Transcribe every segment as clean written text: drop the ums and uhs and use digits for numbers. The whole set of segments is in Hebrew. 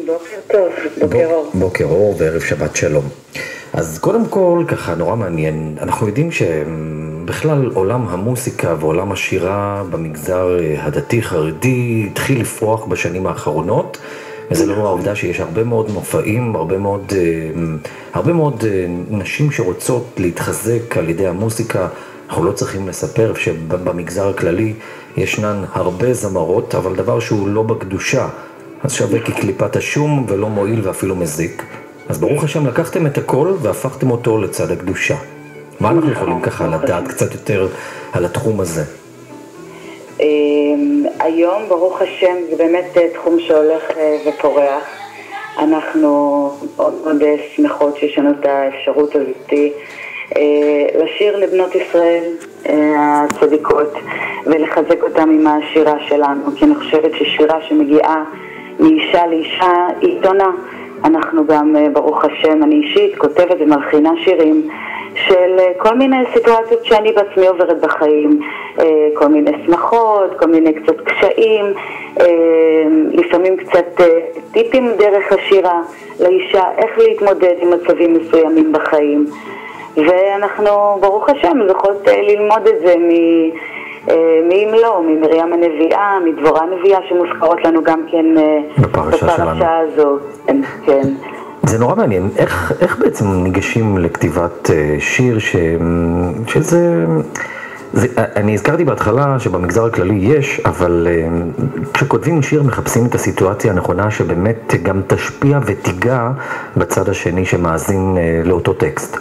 בוקר טוב, בוקר אור. בוקר אור וערב שבת שלום. אז קודם כל, ככה נורא מעניין, אנחנו יודעים שבכלל עולם המוסיקה ועולם השירה במגזר הדתי-חרדי התחיל לפרוח בשנים האחרונות, וזה לא העובדה שיש הרבה מאוד מופעים, הרבה מאוד נשים שרוצות להתחזק על ידי המוסיקה. אנחנו לא צריכים לספר שבמגזר הכללי ישנן הרבה זמרות, אבל דבר שהוא לא בקדושה, אז שווה כקליפת השום ולא מועיל ואפילו מזיק. אז ברוך השם לקחתם את הכל והפכתם אותו לצד הקדושה. מה אנחנו יכולים ככה לדעת קצת יותר על התחום הזה? היום ברוך השם זה באמת תחום שהולך ופורח. אנחנו מאוד מאוד שמחות שיש לנו את האפשרות הזאת לשיר לבנות ישראל הצדיקות ולחזק אותם עם השירה שלנו, כי אני חושבת ששירה שמגיעה מאישה לאישה היא עיתונה. אנחנו גם ברוך השם, אני אישית כותבת ומלחינה שירים של כל מיני סיטואציות שאני בעצמי עוברת בחיים, כל מיני שמחות, כל מיני קצת קשיים, לפעמים קצת טיפים דרך השירה לאישה, איך להתמודד עם מצבים מסוימים בחיים. ואנחנו ברוך השם זוכות ללמוד את זה מי אם לא, ממרים הנביאה, מדבורה הנביאה שמוזכרות לנו גם כן בפרשה הזו. כן. זה נורא מעניין, איך בעצם ניגשים לכתיבת שיר שזה... אני הזכרתי בהתחלה שבמגזר הכללי יש, אבל כשכותבים שיר מחפשים את הסיטואציה הנכונה שבאמת גם תשפיע ותיגע בצד השני שמאזין לאותו טקסט.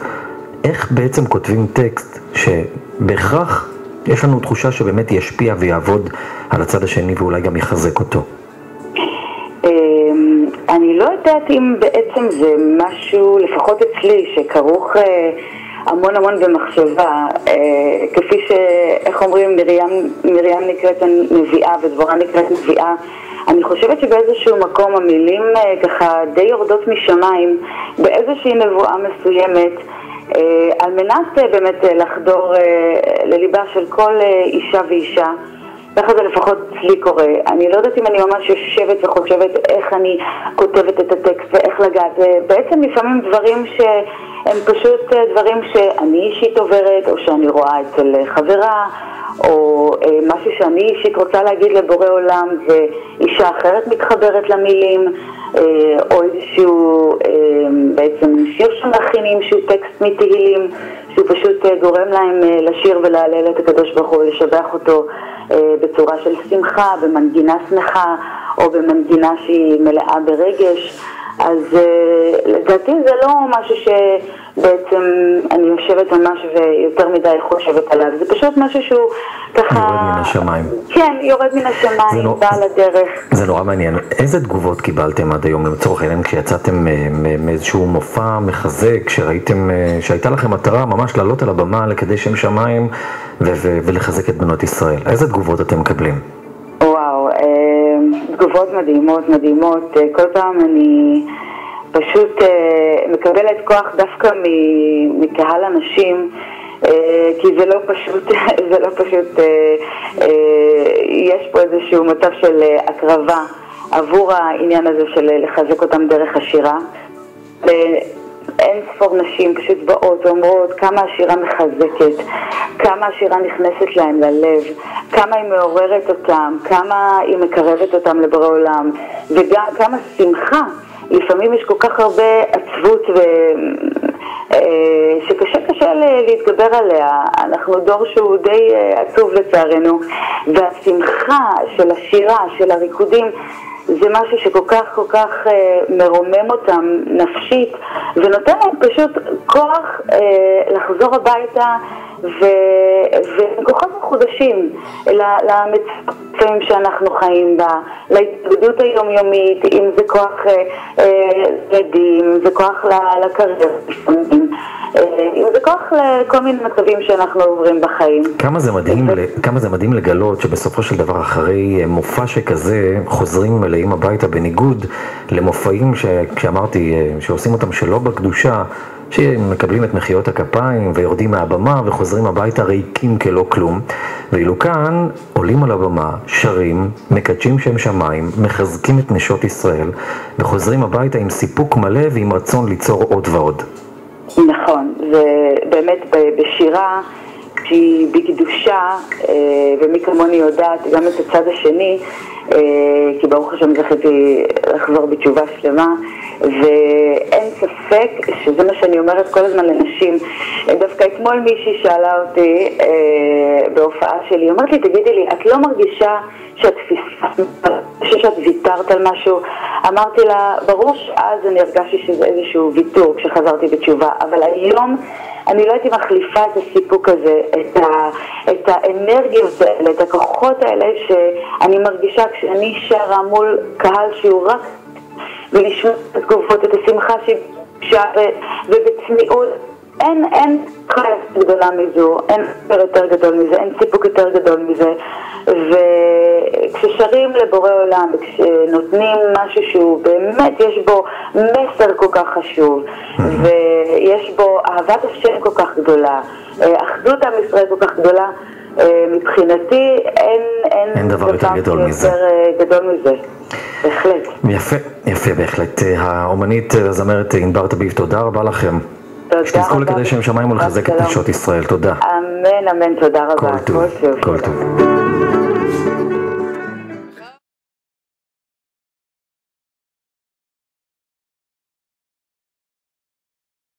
איך בעצם כותבים טקסט שבהכרח יש לנו תחושה שבאמת ישפיע ויעבוד על הצד השני ואולי גם יחזק אותו? אני לא יודעת אם בעצם זה משהו, לפחות אצלי, שכרוך המון המון במחשבה, כפי שאיך אומרים, מרים נקראת נביאה ודבורה נקראת נביאה. אני חושבת שבאיזשהו מקום המילים ככה די יורדות משמיים באיזושהי נבואה מסוימת, על מנת באמת לחדור לליבה של כל אישה ואישה. ככה זה לפחות לי קורה. אני לא יודעת אם אני ממש יושבת וחושבת איך אני כותבת את הטקסט ואיך לגעת. בעצם לפעמים דברים שהם פשוט דברים שאני אישית עוברת, או שאני רואה אצל חברה, או משהו שאני אישית רוצה להגיד לבורא עולם ואישה אחרת מתחברת למילים, או איזשהו בעצם שיר שמכינים שהוא טקסט מתהילים שהוא פשוט גורם להם לשיר ולהלל את הקדוש ברוך הוא ולשבח אותו בצורה של שמחה, במנגינה שמחה או במנגינה שהיא מלאה ברגש. אז לדעתי זה לא משהו שבעצם אני יושבת ממש ויותר מדי חושבת עליו, זה פשוט משהו שהוא ככה... יורד מן השמיים. כן, יורד מן השמיים, בא לדרך. זה נורא מעניין. איזה תגובות קיבלתם עד היום לצורך העניין כשיצאתם מאיזשהו מופע מחזק, שהייתה לכם מטרה ממש לעלות על הבמה לקדש שם שמיים ולחזק את בנות ישראל? איזה תגובות אתם מקבלים? וואו, תגובות מדהימות, מדהימות. כל פעם אני פשוט מקבלת כוח דווקא מקהל אנשים, כי זה לא פשוט, זה לא פשוט, יש פה איזשהו מצב של הקרבה עבור העניין הזה של לחזק אותם דרך השירה. אין ספור נשים פשוט באות ואומרות כמה השירה מחזקת, כמה השירה נכנסת להם ללב, כמה היא מעוררת אותם, כמה היא מקרבת אותם לבורא עולם, וגם כמה שמחה. לפעמים יש כל כך הרבה עצבות שקשה להתגבר עליה. אנחנו דור שהוא די עצוב לצערנו, והשמחה של השירה, של הריקודים, זה משהו שכל כך מרומם אותם נפשית ונותן להם פשוט כוח לחזור הביתה וכוחות מחודשים למצבים שאנחנו חיים בה, להתמודדות היומיומית, אם זה כוח ילדים, אם זה כוח לקריירה, אם זה כוח לכל מיני מצבים שאנחנו עוברים בחיים. כמה זה מדהים לגלות שבסופו של דבר אחרי מופע שכזה חוזרים מלאים הביתה, בניגוד למופעים שכשאמרתי שעושים אותם שלא בקדושה, שמקבלים את מחיאות הכפיים ויורדים מהבמה וחוזרים הביתה ריקים כלא כלום. ואילו כאן עולים על הבמה, שרים, מקדשים שם שמיים, מחזקים את נשות ישראל, וחוזרים הביתה עם סיפוק מלא ועם רצון ליצור עוד ועוד. נכון, ובאמת בשירה שהיא בקדושה, ומי כמוני יודעת גם את הצד השני, כי ברוך השם זכיתי לחזור בתשובה שלמה, ואין ספק שזה מה שאני אומרת כל הזמן לנשים. דווקא אתמול מישהי שאלה אותי בהופעה שלי, היא אומרת לי, תגידי לי, את לא מרגישה שאת ויתרת על משהו? אמרתי לה, ברור שאז אני הרגשתי שזה איזשהו ויתור כשחזרתי בתשובה, אבל היום אני לא הייתי מחליפה את הסיפוק הזה, את האנרגיות האלה, את הכוחות האלה שאני מרגישה כשאני שרה מול קהל שהוא רק ולשמוע את התגובות, את השמחה שהיא ובצניעות. אין חלק גדולה מזו, אין ספר יותר גדול מזה, אין סיפוק יותר גדול מזה. וכששרים לבורא עולם, וכשנותנים משהו שהוא באמת יש בו מסר כל כך חשוב, ויש בו אהבת השם כל כך גדולה, אחדות עם ישראל כל כך גדולה, מבחינתי אין דבר יותר גדול מזה. בהחלט. יפה בהחלט. האומנית הזמרת ענבר תביב, תודה רבה לכם. שתזכו לקדש שם שמיים ולחזק את נשות ישראל. תודה. אמן, אמן, תודה רבה. כל טוב.